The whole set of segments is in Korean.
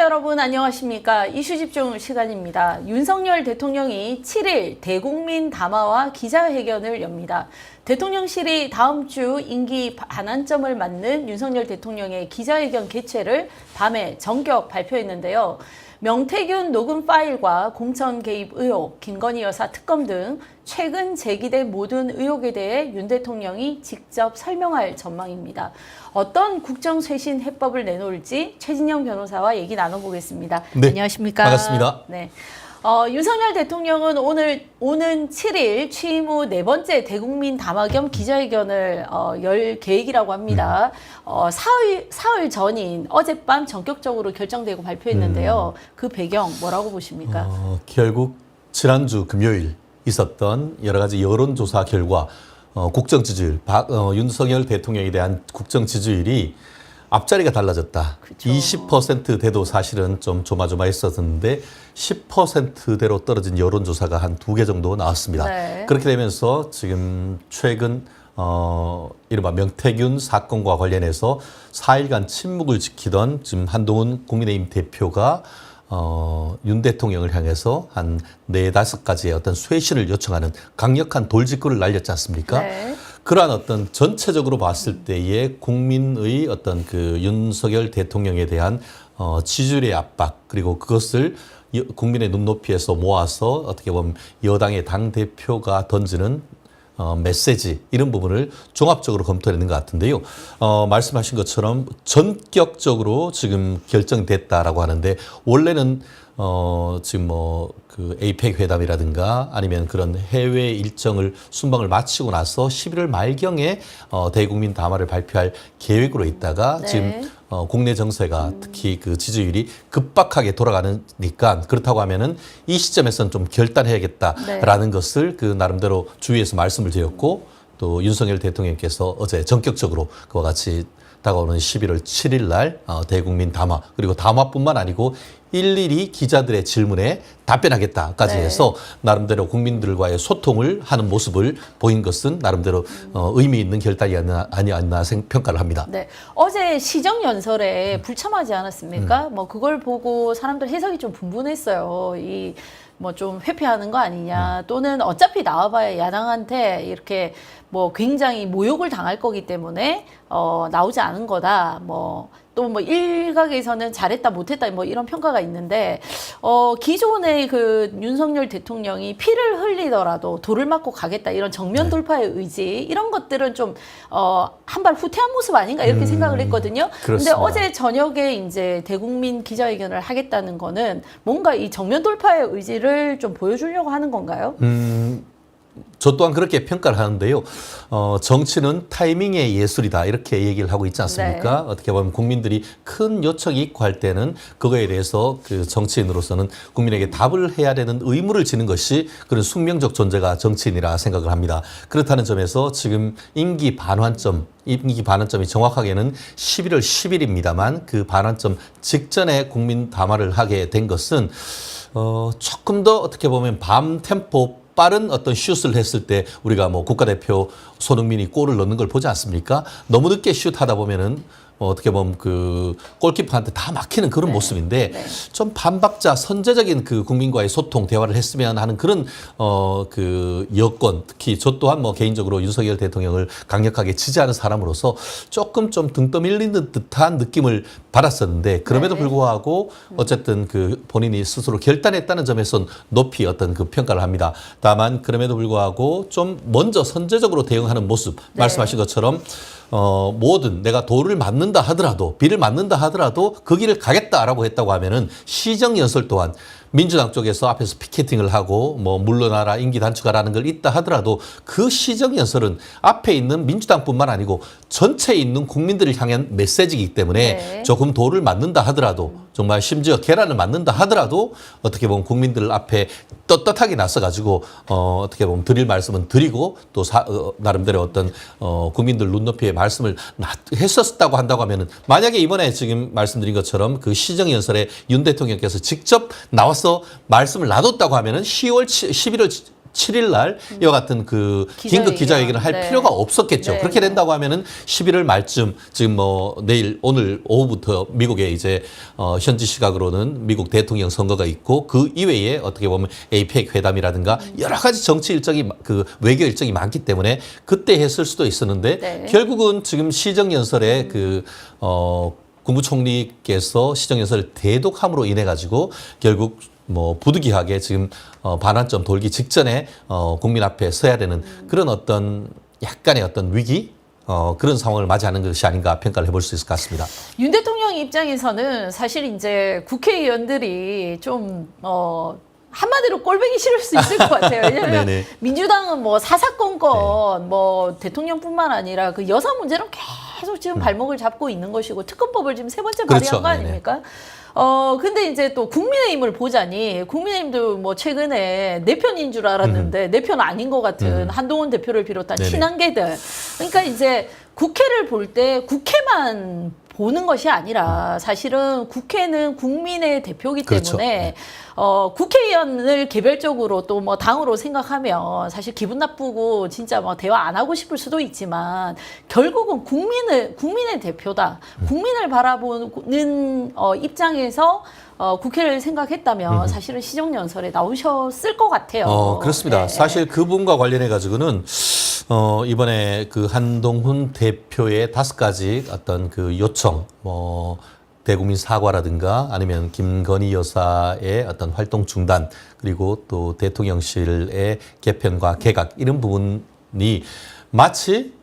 여러분 안녕하십니까. 이슈 집중 시간입니다. 윤석열 대통령이 7일 대국민 담화와 기자회견을 엽니다. 대통령실이 다음 주 임기 반환점을 맞는 윤석열 대통령의 기자회견 개최를 밤에 전격 발표했는데요. 명태균 녹음 파일과 공천 개입 의혹, 김건희 여사 특검 등 최근 제기된 모든 의혹에 대해 윤 대통령이 직접 설명할 전망입니다. 어떤 국정쇄신 해법을 내놓을지 최진영 변호사와 얘기 나눠보겠습니다. 네, 안녕하십니까? 반갑습니다. 네. 윤석열 대통령은 오는 7일 취임 후 네 번째 대국민 담화 겸 기자회견을 열 계획이라고 합니다. 사흘 전인 어젯밤 전격적으로 결정되고 발표했는데요. 그 배경 뭐라고 보십니까? 결국 지난주 금요일 있었던 여러 가지 여론조사 결과 국정 지지율, 윤석열 대통령에 대한 국정 지지율이 앞자리가 달라졌다. 그렇죠. 20%대도 사실은 좀 조마조마했었는데 10%대로 떨어진 여론조사가 한 2개 정도 나왔습니다. 네. 그렇게 되면서 지금 최근 이른바 명태균 사건과 관련해서 4일간 침묵을 지키던 지금 한동훈 국민의힘 대표가 윤 대통령을 향해서 한 4-5가지의 어떤 쇄신을 요청하는 강력한 돌직구를 날렸지 않습니까? 네. 그러한 어떤 전체적으로 봤을 때의 국민의 어떤 그 윤석열 대통령에 대한 지지율의 압박, 그리고 그것을 국민의 눈높이에서 모아서 어떻게 보면 여당의 당대표가 던지는 메시지, 이런 부분을 종합적으로 검토했는 것 같은데요. 말씀하신 것처럼 전격적으로 지금 결정됐다라고 하는데, 원래는 지금 그 에이펙 회담이라든가 아니면 그런 해외 일정을 순방을 마치고 나서 11월 말경에 대국민 담화를 발표할 계획으로 있다가 네. 지금 국내 정세가 특히 그 지지율이 급박하게 돌아가니까, 그렇다고 하면은 이 시점에서는 좀 결단해야겠다라는 것을 그 나름대로 주위에서 말씀을 드렸고, 또 윤석열 대통령께서 어제 전격적으로 그와 같이 다가오는 11월 7일 날 대국민 담화, 그리고 담화뿐만 아니고 일일이 기자들의 질문에 답변하겠다까지 네. 해서 나름대로 국민들과의 소통을 하는 모습을 보인 것은 나름대로 의미 있는 결단이 아니었나 평가를 합니다. 네. 어제 시정연설에 불참하지 않았습니까? 뭐 그걸 보고 사람들 해석이 좀 분분했어요. 뭐 좀 회피하는 거 아니냐, 또는 어차피 나와봐야 야당한테 이렇게 뭐 굉장히 모욕을 당할 거기 때문에 나오지 않은 거다. 또 뭐 일각에서는 잘했다 못했다 뭐 이런 평가가 있는데, 기존의 그 윤석열 대통령이 피를 흘리더라도 돌을 맞고 가겠다, 이런 정면 돌파의 의지, 이런 것들은 좀 한 발 후퇴한 모습 아닌가 이렇게 생각을 했거든요. 근데 그렇습니다. 어제 저녁에 이제 대국민 기자회견을 하겠다는 거는 뭔가 이 정면 돌파의 의지를 좀 보여주려고 하는 건가요? 저 또한 그렇게 평가를 하는데요. 정치는 타이밍의 예술이다, 이렇게 얘기를 하고 있지 않습니까? 네. 어떻게 보면 국민들이 큰 요청이 있고 할 때는 그거에 대해서 그 정치인으로서는 국민에게 답을 해야 되는 의무를 지는 것이 그런 숙명적 존재가 정치인이라 생각을 합니다. 그렇다는 점에서 지금 임기 반환점이 정확하게는 11월 10일입니다만 그 반환점 직전에 국민 담화를 하게 된 것은 조금 더 어떻게 보면 밤 템포 빠른 어떤 슛을 했을 때 우리가 뭐 국가대표 손흥민이 골을 넣는 걸 보지 않습니까? 너무 늦게 슛하다 보면은 어떻게 보면 그 골키퍼한테 다 막히는 그런 모습인데, 좀 반박자 선제적인 그 국민과의 소통 대화를 했으면 하는 그런 그 여건, 특히 저 또한 뭐 개인적으로 윤석열 대통령을 강력하게 지지하는 사람으로서 조금 좀 등 떠밀리는 듯한 느낌을 받았었는데, 그럼에도 불구하고 어쨌든 그 본인이 스스로 결단했다는 점에선 높이 어떤 그 평가를 합니다. 다만 그럼에도 불구하고 좀 먼저 선제적으로 대응하는 모습, 말씀하신 것처럼 뭐든 내가 돌을 맞는다 하더라도, 비를 맞는다 하더라도 그 길을 가겠다라고 했다고 하면은 시정연설 또한 민주당 쪽에서 앞에서 피켓팅을 하고 뭐 물러나라, 임기 단축하라는 걸 있다 하더라도 그 시정연설은 앞에 있는 민주당뿐만 아니고 전체에 있는 국민들을 향한 메시지이기 때문에 조금 돌을 맞는다 하더라도, 정말 심지어 계란을 맞는다 하더라도 어떻게 보면 국민들 앞에 떳떳하게 나서가지고 어떻게 보면 드릴 말씀은 드리고, 또 나름대로 어떤 국민들 눈높이에 말씀을 했었다고 한다고 하면은, 만약에 이번에 지금 말씀드린 것처럼 그 시정연설에 윤 대통령께서 직접 나와서 말씀을 놔뒀다고 하면은 11월 7일 날 이와 같은 그 긴급 기자회견을 할 네. 필요가 없었겠죠. 네. 그렇게 된다고 하면은 11월 말쯤 지금 뭐 내일 오늘 오후부터 미국에 이제 현지 시각으로는 미국 대통령 선거가 있고 그 이외에 어떻게 보면 APEC 회담이라든가 여러 가지 정치 일정이 그 외교 일정이 많기 때문에 그때 했을 수도 있었는데 네. 결국은 지금 시정연설에 국무총리께서 시정연설을 대독함으로 인해 가지고 결국 뭐 부득이하게 지금 반환점 돌기 직전에 국민 앞에 서야 되는 그런 어떤 약간의 어떤 위기 그런 상황을 맞이하는 것이 아닌가 평가를 해볼 수 있을 것 같습니다. 윤 대통령 입장에서는 사실 이제 국회의원들이 좀 한마디로 꼴보기 싫을 수 있을 것 같아요. 왜냐하면 네네. 민주당은 뭐 사사건건 뭐 대통령뿐만 아니라 그 여사 문제는 계속 지금 발목을 잡고 있는 것이고 특검법을 지금 세 번째 발의한 그렇죠. 거 네네. 아닙니까? 근데 이제 또 국민의힘을 보자니 국민의힘도 뭐 최근에 내 편인 줄 알았는데 내 편 아닌 것 같은 한동훈 대표를 비롯한 네네. 친한계들. 그러니까 이제 국회를 볼 때 국회만 보는 것이 아니라 사실은 국회는 국민의 대표이기 그렇죠. 때문에 네. 국회의원을 개별적으로 또 뭐 당으로 생각하면 사실 기분 나쁘고 진짜 뭐 대화 안 하고 싶을 수도 있지만 결국은 국민의 대표다. 국민을 바라보는 입장에서 국회를 생각했다면 사실은 시정연설에 나오셨을 것 같아요. 그렇습니다. 네. 사실 그 부분과 관련해 가지고는 이번에 그 한동훈 대표의 5가지 어떤 그 요청, 뭐 대국민 사과라든가 아니면 김건희 여사의 어떤 활동 중단 그리고 또 대통령실의 개편과 개각 이런 부분이 마치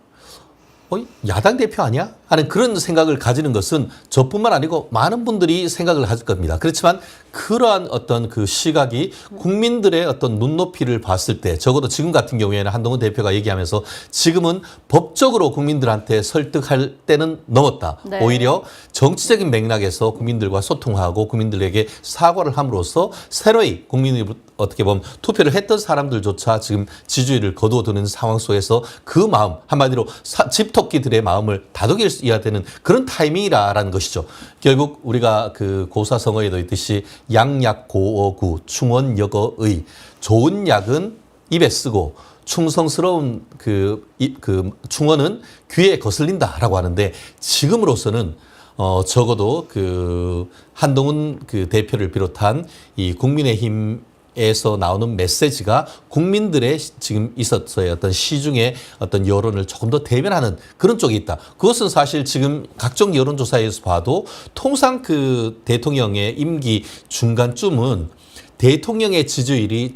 야당 대표 아니야? 하는 그런 생각을 가지는 것은 저뿐만 아니고 많은 분들이 생각을 하실 겁니다. 그렇지만 그러한 어떤 그 시각이 국민들의 어떤 눈높이를 봤을 때 적어도 지금 같은 경우에는 한동훈 대표가 얘기하면서 지금은 법적으로 국민들한테 설득할 때는 넘었다. 네. 오히려 정치적인 맥락에서 국민들과 소통하고 국민들에게 사과를 함으로써 새로이 국민이 어떻게 보면 투표를 했던 사람들조차 지금 지지율을 거두어두는 상황 속에서 그 마음 한마디로 집토끼들의 마음을 다독여야 되는 그런 타이밍이라는 것이죠. 결국 우리가 그 고사성어에도 있듯이 양약고어구 충원여거의 좋은 약은 입에 쓰고 충성스러운 그 충원은 귀에 거슬린다라고 하는데 지금으로서는 적어도 그 한동훈 그 대표를 비롯한 이 국민의힘 에서 나오는 메시지가 국민들의 지금 있었어요. 어떤 시중의 어떤 여론을 조금 더 대변하는 그런 쪽이 있다. 그것은 사실 지금 각종 여론조사에서 봐도 통상 그 대통령의 임기 중간쯤은 대통령의 지지율이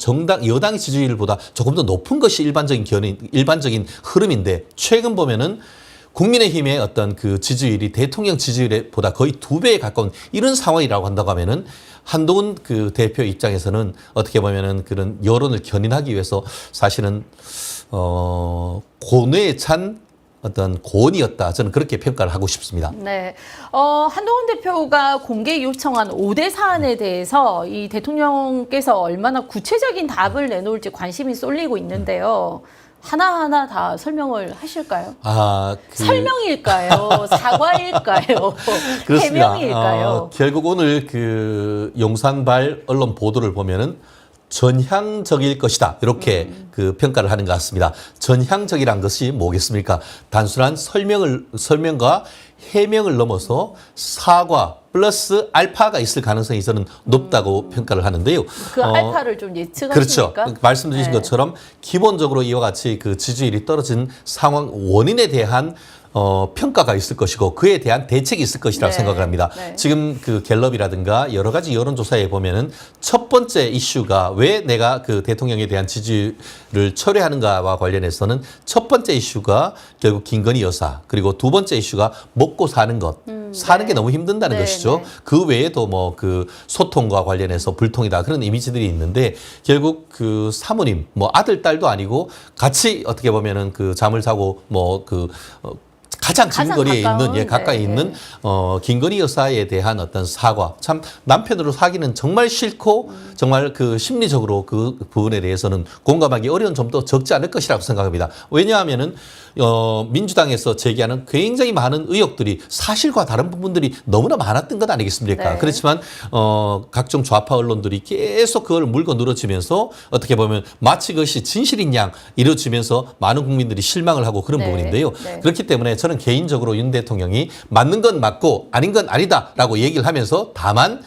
여당의 지지율보다 조금 더 높은 것이 일반적인 흐름인데 최근 보면은 국민의힘의 어떤 그 지지율이 대통령 지지율보다 거의 2배에 가까운 이런 상황이라고 한다고 하면은 한동훈 그 대표 입장에서는 어떻게 보면은 그런 여론을 견인하기 위해서 사실은 고뇌에 찬 어떤 고언이었다. 저는 그렇게 평가를 하고 싶습니다. 네. 한동훈 대표가 공개 요청한 5대 사안에 대해서 이 대통령께서 얼마나 구체적인 답을 내놓을지 관심이 쏠리고 있는데요. 하나하나 다 설명을 하실까요? 설명일까요? 사과일까요? 그렇습니다. 해명일까요? 결국 오늘 그 용산발 언론 보도를 보면은 전향적일 것이다. 이렇게 그 평가를 하는 것 같습니다. 전향적이란 것이 뭐겠습니까? 단순한 설명과 해명을 넘어서 사과 플러스 알파가 있을 가능성이 저는 높다고 평가를 하는데요. 그 알파를 좀 그렇죠. 예측하십니까? 말씀 주신 네. 것처럼 기본적으로 이와 같이 그 지지율이 떨어진 상황 원인에 대한 평가가 있을 것이고 그에 대한 대책이 있을 것이라고 네. 생각을 합니다. 네. 지금 그 갤럽이라든가 여러 가지 여론조사에 보면은 첫 번째 이슈가 왜 내가 그 대통령에 대한 지지를 철회하는가와 관련해서는 첫 번째 이슈가 결국 김건희 여사 그리고 두 번째 이슈가 먹고 사는 것. 사는 게 너무 힘든다는 네, 것이죠. 네. 그 외에도 뭐 그 소통과 관련해서 불통이다 그런 이미지들이 있는데 결국 그 사모님 뭐 아들 딸도 아니고 같이 어떻게 보면은 그 잠을 자고 가장 가장 근거리에 가까운, 있는 가까이 네, 있는 김건희 여사에 대한 어떤 사과. 참 남편으로 사기는 정말 싫고 정말 그 심리적으로 그 부분에 대해서는 공감하기 어려운 점도 적지 않을 것이라고 생각합니다. 왜냐하면은 민주당에서 제기하는 굉장히 많은 의혹들이 사실과 다른 부분들이 너무나 많았던 것 아니겠습니까? 네. 그렇지만 각종 좌파 언론들이 계속 그걸 물고 늘어지면서 어떻게 보면 마치 그것이 진실인 양 이루어지면서 많은 국민들이 실망을 하고 그런 네. 부분인데요. 네. 그렇기 때문에 저는 개인적으로 윤 대통령이 맞는 건 맞고 아닌 건 아니다라고 얘기를 하면서 다만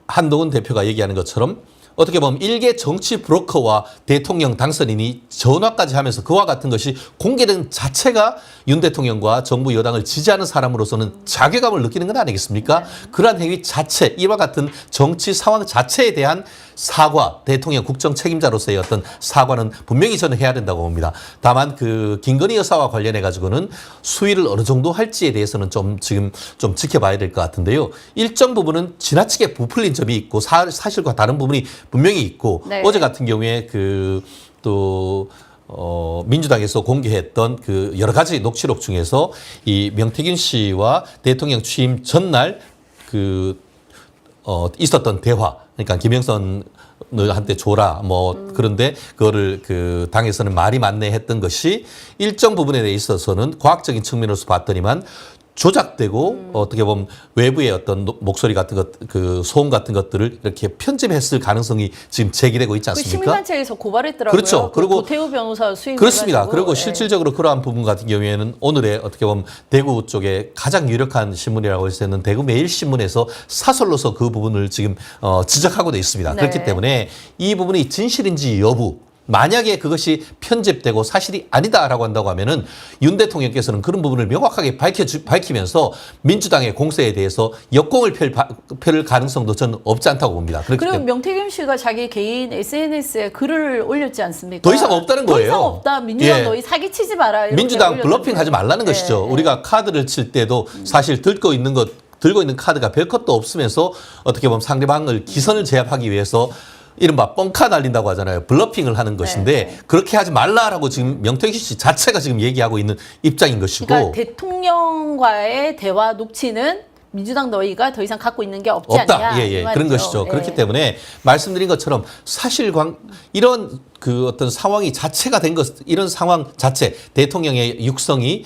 한동훈 대표가 얘기하는 것처럼 어떻게 보면 일개 정치 브로커와 대통령 당선인이 전화까지 하면서 그와 같은 것이 공개된 자체가 윤 대통령과 정부 여당을 지지하는 사람으로서는 자괴감을 느끼는 건 아니겠습니까? 그러한 행위 자체, 이와 같은 정치 상황 자체에 대한 사과, 대통령 국정 책임자로서의 어떤 사과는 분명히 저는 해야 된다고 봅니다. 다만 그 김건희 여사와 관련해 가지고는 수위를 어느 정도 할지에 대해서는 지금 좀 지켜봐야 될 것 같은데요. 일정 부분은 지나치게 부풀린 점이 있고 사실과 다른 부분이 분명히 있고 네. 어제 같은 경우에 민주당에서 공개했던 그 여러 가지 녹취록 중에서 이 명태균 씨와 대통령 취임 전날 있었던 대화, 그러니까 김영선한테 줘라, 그런데 그거를 그 당에서는 말이 맞네 했던 것이 일정 부분에 대해 있어서는 과학적인 측면으로서 봤더니만 조작되고 어떻게 보면 외부의 어떤 목소리 같은 것, 그 소음 같은 것들을 이렇게 편집했을 가능성이 지금 제기되고 있지 그 않습니까? 시민단체에서 고발했더라고요. 그렇죠. 그리고 고태우 변호사 수임 그렇습니다. 그리고 예. 실질적으로 그러한 부분 같은 경우에는 오늘의 어떻게 보면 대구 쪽에 가장 유력한 신문이라고 할 수 있는 대구 매일신문에서 사설로서 그 부분을 지금 지적하고 돼 있습니다. 네. 그렇기 때문에 이 부분이 진실인지 여부, 만약에 그것이 편집되고 사실이 아니다라고 한다고 하면은 윤 대통령께서는 그런 부분을 명확하게 밝히면서 민주당의 공세에 대해서 역공을 펼 가능성도 저는 없지 않다고 봅니다. 그리고 명태균 씨가 자기 개인 SNS에 글을 올렸지 않습니까? 더 이상 없다는 거예요. 더 이상 없다. 민주당 예. 너희 사기치지 마라. 이렇게 민주당 올렸는데. 블러핑하지 말라는 것이죠. 예. 우리가 카드를 칠 때도 사실 들고 있는 카드가 별 것도 없으면서 어떻게 보면 상대방을 기선을 제압하기 위해서 이른바 뻥카 날린다고 하잖아요. 블러핑을 하는 것인데 네. 그렇게 하지 말라라고 지금 명태균 씨 자체가 지금 얘기하고 있는 입장인 것이고. 그러니까 대통령과의 대화 녹취는 민주당 너희가 더 이상 갖고 있는 게 없지 없다. 않냐. 예, 이 말이죠. 그런 것이죠. 예. 그렇기 때문에 말씀드린 것처럼 이런 그 어떤 상황이 자체가 된 것, 이런 상황 자체, 대통령의 육성이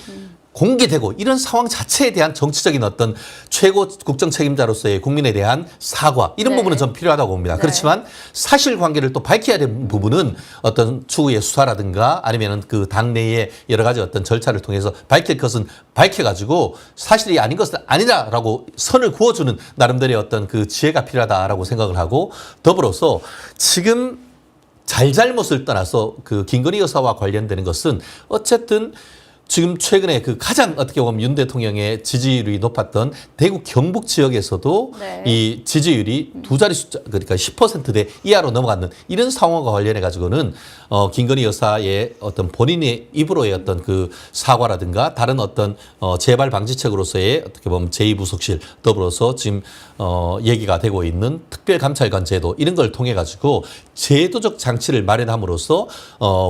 공개되고 이런 상황 자체에 대한 정치적인 어떤 최고 국정 책임자로서의 국민에 대한 사과, 이런 네. 부분은 좀 필요하다고 봅니다. 네. 그렇지만 사실관계를 또 밝혀야 되는 부분은 어떤 추후의 수사라든가 아니면은 그 당내의 여러 가지 어떤 절차를 통해서 밝힐 것은 밝혀가지고 사실이 아닌 것은 아니다라고 선을 그어주는 나름대로의 어떤 그 지혜가 필요하다라고 생각을 하고, 더불어서 지금 잘못을 떠나서 그 김건희 여사와 관련되는 것은 어쨌든 지금 최근에 그 가장 어떻게 보면 윤 대통령의 지지율이 높았던 대구 경북 지역에서도 네. 이 지지율이 두 자리 숫자, 그러니까 10%대 이하로 넘어가는 이런 상황과 관련해 가지고는 김건희 여사의 어떤 본인의 입으로의 어떤 그 사과라든가 다른 어떤 재발 방지책으로서의 어떻게 보면 제2부속실, 더불어서 지금 얘기가 되고 있는 특별감찰관 제도, 이런 걸 통해 가지고 제도적 장치를 마련함으로써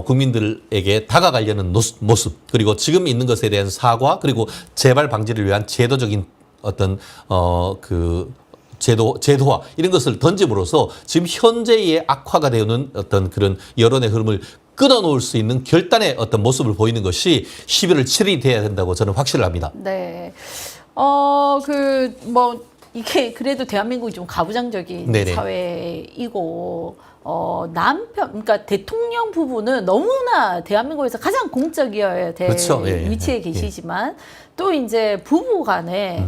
국민들에게 다가가려는 모습, 그리고 지금 있는 것에 대한 사과, 그리고 재발 방지를 위한 제도적인 어떤 제도화, 이런 것을 던짐으로써 지금 현재의 악화가 되는 어떤 그런 여론의 흐름을 끊어놓을 수 있는 결단의 어떤 모습을 보이는 것이 11월 7일이 돼야 된다고 저는 확신을 합니다. 네. 이게 그래도 대한민국이 좀 가부장적인 네네. 사회이고, 그러니까 대통령 부부는 너무나 대한민국에서 가장 공적이어야 될 그렇죠. 예, 위치에 예. 계시지만, 또 이제 부부 간에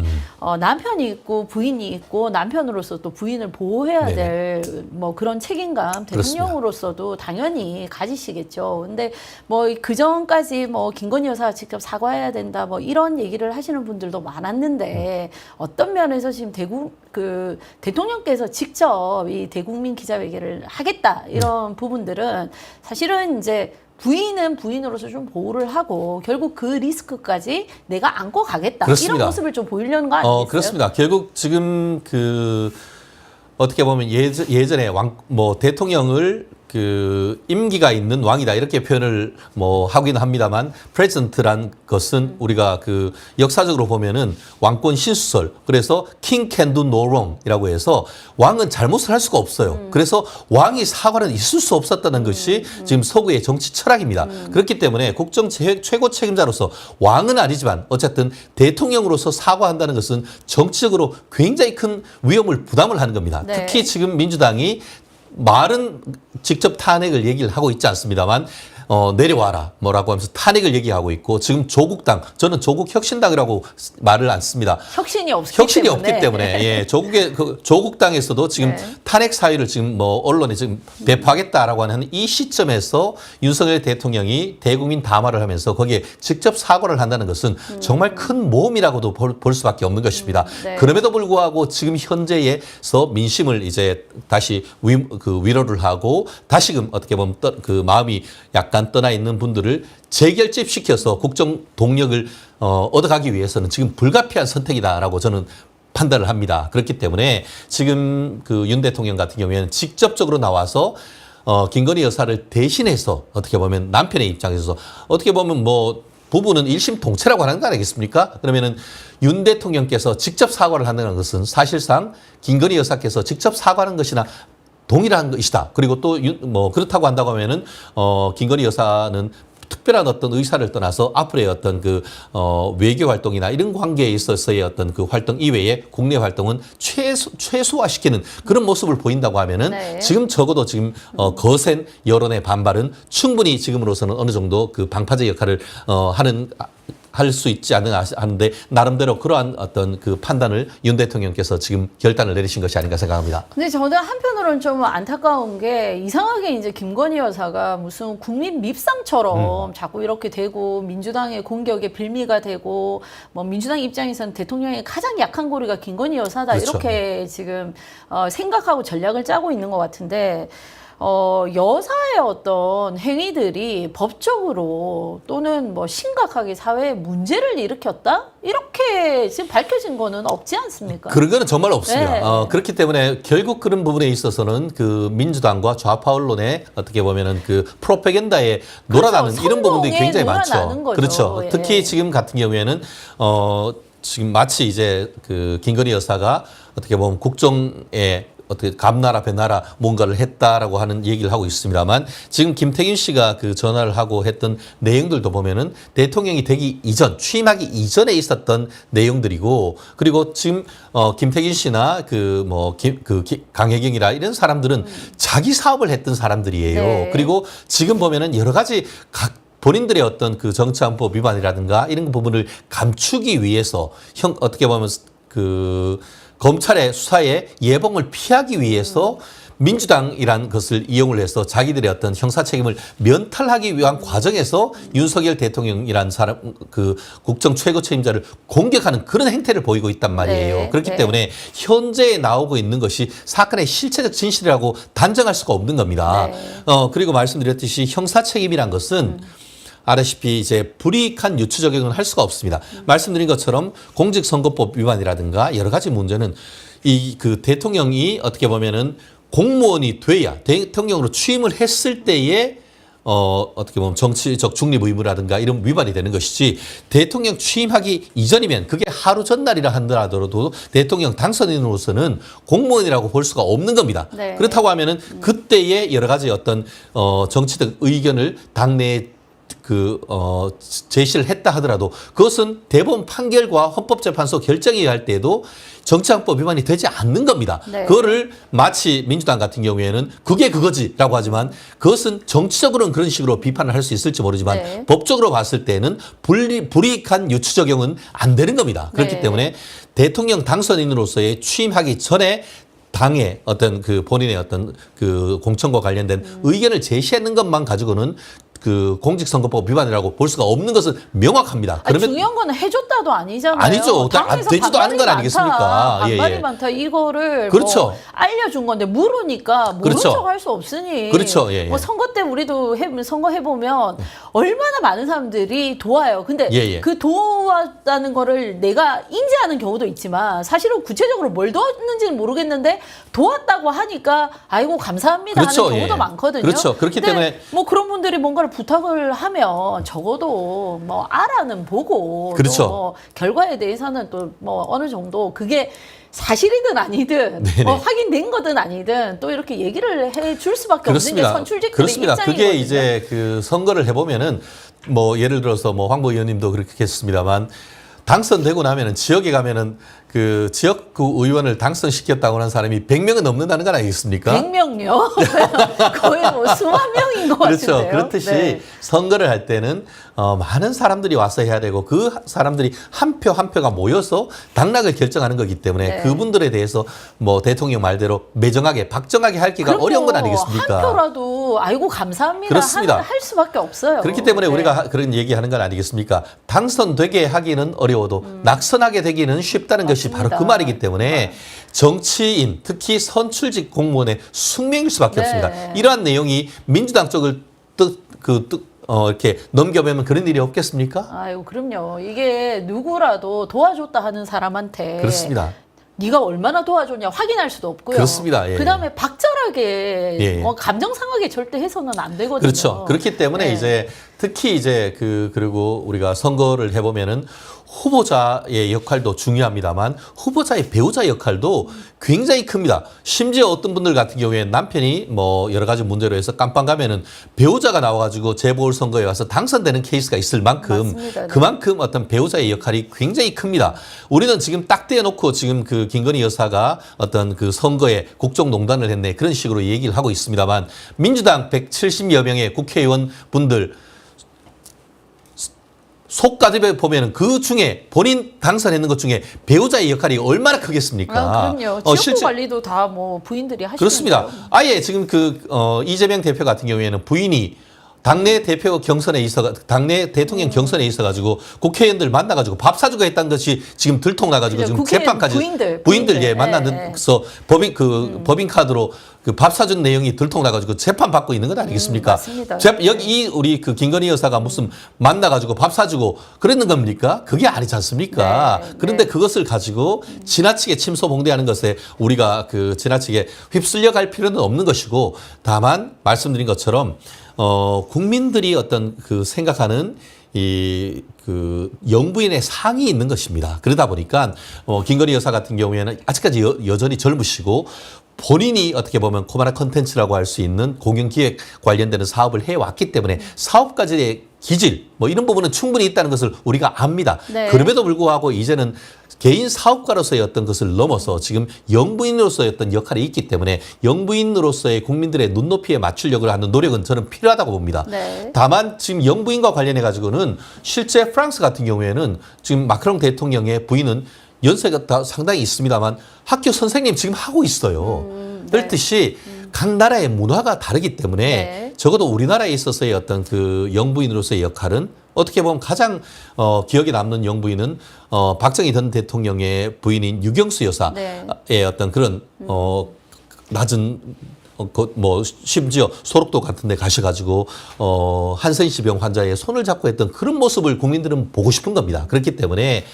남편이 있고 부인이 있고, 남편으로서 또 부인을 보호해야 네네. 될 뭐 그런 책임감 그렇습니다. 대통령으로서도 당연히 가지시겠죠. 근데 뭐 그 전까지 뭐 김건희 여사가 직접 사과해야 된다 뭐 이런 얘기를 하시는 분들도 많았는데, 어떤 면에서 지금 대통령께서 직접 이 대국민 기자회견을 하겠다 이런 부분들은 사실은 이제 부인은 부인으로서 좀 보호를 하고 결국 그 리스크까지 내가 안고 가겠다. 그렇습니다. 이런 모습을 좀 보이려는 거 아니겠어요? 그렇습니다. 결국 지금 어떻게 보면 예전에 대통령을 그 임기가 있는 왕이다 이렇게 표현을 뭐 하기는 합니다만 프레젠트란 것은 우리가 그 역사적으로 보면은 왕권 신수설 그래서 king can do no wrong이라고 해서 왕은 잘못을 할 수가 없어요. 그래서 왕이 사과는 있을 수 없었다는 것이 지금 서구의 정치 철학입니다. 그렇기 때문에 국정 최고 책임자로서 왕은 아니지만 어쨌든 대통령으로서 사과한다는 것은 정치적으로 굉장히 큰 위험을 부담을 하는 겁니다. 네. 특히 지금 민주당이 말은 직접 탄핵을 얘기를 하고 있지 않습니다만 내려와라 뭐라고 하면서 탄핵을 얘기하고 있고 지금 조국당 저는 조국혁신당이라고 말을 안 씁니다. 혁신이 없기 때문에 예, 조국의 그 조국당에서도 지금 네. 탄핵 사유를 지금 뭐 언론에 지금 배포하겠다라고 하는 이 시점에서 윤석열 대통령이 대국민 담화를 하면서 거기에 직접 사과를 한다는 것은 정말 큰 모험이라고도 볼 수밖에 없는 것입니다. 네. 그럼에도 불구하고 지금 현재에서 민심을 이제 다시 위로를 하고 다시금 어떻게 보면 그 마음이 약간 떠나 있는 분들을 재결집시켜서 국정 동력을 얻어가기 위해서는 지금 불가피한 선택이다라고 저는 판단을 합니다. 그렇기 때문에 지금 그 윤 대통령 같은 경우에는 직접적으로 나와서 김건희 여사를 대신해서 어떻게 보면 남편의 입장에서 어떻게 보면 뭐 부부는 일심동체라고 하는 거 아니겠습니까? 그러면은 윤 대통령께서 직접 사과를 한다는 것은 사실상 김건희 여사께서 직접 사과하는 것이나 동일한 것이다. 그리고 또 뭐 그렇다고 한다고 하면은 김건희 여사는 특별한 어떤 의사를 떠나서 앞으로의 어떤 그 외교 활동이나 이런 관계에 있어서의 어떤 그 활동 이외에 국내 활동은 최소화시키는 그런 모습을 보인다고 하면은 네. 지금 적어도 지금 거센 여론의 반발은 충분히 지금으로서는 어느 정도 그 방파제 역할을 할 수 있지 않나 하는데 나름대로 그러한 어떤 그 판단을 윤 대통령께서 지금 결단을 내리신 것이 아닌가 생각합니다. 근데 저는 한편으로는 좀 안타까운 게 이상하게 이제 김건희 여사가 무슨 국민 밉상처럼 자꾸 이렇게 되고 민주당의 공격에 빌미가 되고 뭐 민주당 입장에서는 대통령의 가장 약한 고리가 김건희 여사다 그렇죠. 이렇게 지금 생각하고 전략을 짜고 있는 것 같은데 여사의 어떤 행위들이 법적으로 또는 뭐 심각하게 사회에 문제를 일으켰다? 이렇게 지금 밝혀진 거는 없지 않습니까? 그런 거는 정말 없습니다. 네. 그렇기 때문에 결국 그런 부분에 있어서는 그 민주당과 좌파 언론의 어떻게 보면은 그 프로파간다에 놀아나는 이런 부분들이 선동에 굉장히 많죠. 놀아나는 거죠. 그렇죠. 예. 특히 지금 같은 경우에는 지금 마치 이제 그 김건희 여사가 어떻게 보면 국정에 어떻게 감나라 배나라 뭔가를 했다라고 하는 얘기를 하고 있습니다만 지금 김태균 씨가 그 전화를 하고 했던 내용들도 보면은 대통령이 되기 이전 취임하기 이전에 있었던 내용들이고 그리고 지금 김태균 씨나 강혜경이라 이런 사람들은 자기 사업을 했던 사람들이에요. 네. 그리고 지금 보면은 여러 가지 본인들의 어떤 그 정치안법 위반이라든가 이런 부분을 감추기 위해서 어떻게 보면 그 검찰의 수사에 예봉을 피하기 위해서 민주당이란 것을 이용을 해서 자기들의 어떤 형사 책임을 면탈하기 위한 과정에서 윤석열 대통령이란 사람 그 국정 최고 책임자를 공격하는 그런 행태를 보이고 있단 말이에요. 네, 그렇기 네. 때문에 현재 나오고 있는 것이 사건의 실체적 진실이라고 단정할 수가 없는 겁니다. 네. 그리고 말씀드렸듯이 형사 책임이란 것은 알다시피 이제 불이익한 유추 적용은 할 수가 없습니다. 말씀드린 것처럼 공직선거법 위반이라든가 여러 가지 문제는 이 그 대통령이 어떻게 보면은 공무원이 돼야 대통령으로 취임을 했을 때에 어떻게 보면 정치적 중립 의무라든가 이런 위반이 되는 것이지 대통령 취임하기 이전이면 그게 하루 전날이라 하더라도 대통령 당선인으로서는 공무원이라고 볼 수가 없는 겁니다. 네. 그렇다고 하면은 그때의 여러 가지 어떤 정치적 의견을 당내에 제시를 했다 하더라도 그것은 대법원 판결과 헌법재판소 결정이 할 때에도 정치안법 위반이 되지 않는 겁니다. 네. 그거를 마치 민주당 같은 경우에는 그게 그거지라고 하지만 그것은 정치적으로는 그런 식으로 비판을 할 수 있을지 모르지만 네. 법적으로 봤을 때는 불이익한 유추 적용은 안 되는 겁니다. 그렇기 네. 때문에 대통령 당선인으로서의 취임하기 전에 당의 어떤 그 본인의 어떤 그 공천과 관련된 의견을 제시하는 것만 가지고는 그 공직선거법 위반이라고 볼 수가 없는 것은 명확합니다. 아니, 중요한 거는 해줬다도 아니잖아요. 아니죠. 당에서 되지도 않은 건 반발이 아니겠습니까? 많다. 예, 반발이 예. 많다. 이거를 그렇죠. 뭐 알려준 건데 물으니까 모른 그렇죠. 척 할 수 없으니. 그렇죠. 예, 예. 뭐 선거 때 우리도 선거 해보면 얼마나 많은 사람들이 도와요. 근데 예, 예. 그 도왔다는 거를 내가 인지하는 경우도 있지만 사실은 구체적으로 뭘 도왔는지는 모르겠는데 도왔다고 하니까 아이고 감사합니다 그렇죠. 하는 경우도 예. 많거든요. 그렇죠. 그렇기 근데 때문에 뭐 그런 분들이 뭔가를 부탁을 하면 적어도 뭐 알아는 보고 그렇죠. 또 뭐 결과에 대해서는 또 뭐 어느 정도 그게 사실이든 아니든 네네. 확인된 거든 아니든 또 이렇게 얘기를 해 줄 수밖에 없는 게 선출직들의 그렇습니다. 입장이거든요. 그게 이제 그 선거를 해보면은 뭐 예를 들어서 뭐 황보 의원님도 그렇게 했습니다만 당선되고 나면은 지역에 가면은 그 지역구 의원을 당선시켰다고 하는 사람이 100명은 넘는다는 건 아니겠습니까? 100명요? 거의 뭐 수만 명인 것 그렇죠. 같은데요. 그렇듯이 네. 선거를 할 때는 많은 사람들이 와서 해야 되고 그 사람들이 한 표 한 표가 모여서 당락을 결정하는 거기 때문에 네. 그분들에 대해서 뭐 대통령 말대로 매정하게 박정하게 하기가 그럼요. 어려운 건 아니겠습니까? 한 표라도 아이고 감사합니다 그렇습니다. 할 수밖에 없어요. 그렇기 때문에 네. 우리가 그런 얘기하는 건 아니겠습니까? 당선되게 하기는 어려워도 낙선하게 되기는 쉽다는 것이 바로 그 말이기 때문에 정치인, 특히 선출직 공무원의 숙명일 수밖에 네. 없습니다. 이러한 내용이 민주당 쪽을 이렇게 넘겨보면 그런 일이 없겠습니까? 아유 그럼요. 이게 누구라도 도와줬다 하는 사람한테 그렇습니다. 네가 얼마나 도와줬냐 확인할 수도 없고요. 그렇습니다. 예. 그다음에 박절하게 예. 뭐 감정 상하게 절대 해서는 안 되거든요. 그렇죠. 그렇기 때문에 네. 이제 특히 이제 그리고 우리가 선거를 해보면은 후보자의 역할도 중요합니다만 후보자의 배우자 역할도 굉장히 큽니다. 심지어 어떤 분들 같은 경우에 남편이 뭐 여러 가지 문제로 해서 깜빵 가면은 배우자가 나와가지고 재보궐선거에 와서 당선되는 케이스가 있을 만큼 맞습니다. 네. 그만큼 어떤 배우자의 역할이 굉장히 큽니다. 우리는 지금 딱 떼어놓고 지금 그 김건희 여사가 어떤 그 선거에 국정농단을 했네 그런 식으로 얘기를 하고 있습니다만 민주당 170여 명의 국회의원 분들 속까지 보면은 그 중에 본인 당선했는 것 중에 배우자의 역할이 얼마나 크겠습니까? 아, 그럼요. 지역구 관리도 다 뭐 부인들이 하시는 그렇습니다. 아예 지금 이재명 대표 같은 경우에는 부인이 당내 대표 경선에 당내 대통령 경선에 있어가지고 국회의원들 만나가지고 밥 사주고 했다는 것이 지금 들통나가지고 지금 재판까지 부인들 예 만나서 법인 카드로 그 밥 사준 내용이 들통나가지고 재판 받고 있는 것 아니겠습니까? 맞습니다. 여기 우리 그 김건희 여사가 무슨 만나가지고 밥 사주고 그랬는 겁니까? 그게 아니지 않습니까? 네, 그런데 네. 그것을 가지고 지나치게 침소봉대하는 것에 우리가 그 지나치게 휩쓸려 갈 필요는 없는 것이고 다만 말씀드린 것처럼 국민들이 어떤 그 생각하는 그 영부인의 상이 있는 것입니다. 그러다 보니까 김건희 여사 같은 경우에는 아직까지 여전히 젊으시고 본인이 어떻게 보면 코바나 컨텐츠라고 할 수 있는 공영기획 관련되는 사업을 해왔기 때문에 사업까지의 기질 뭐 이런 부분은 충분히 있다는 것을 우리가 압니다. 네. 그럼에도 불구하고 이제는 개인 사업가로서의 어떤 것을 넘어서 지금 영부인으로서의 어떤 역할이 있기 때문에 영부인으로서의 국민들의 눈높이에 맞추려고 하는 노력은 저는 필요하다고 봅니다. 네. 다만 지금 영부인과 관련해 가지고는 실제 프랑스 같은 경우에는 지금 마크롱 대통령의 부인은 연세가 다 상당히 있습니다만 학교 선생님 지금 하고 있어요. 네. 그렇듯이 각 나라의 문화가 다르기 때문에 네. 적어도 우리나라에 있어서의 어떤 그 영부인으로서의 역할은 어떻게 보면 가장 기억에 남는 영부인은 박정희 전 대통령의 부인인 유경수 여사의 네. 어떤 그런 낮은 뭐 심지어 소록도 같은 데 가셔가지고 한센시병 환자의 손을 잡고 했던 그런 모습을 국민들은 보고 싶은 겁니다. 그렇기 때문에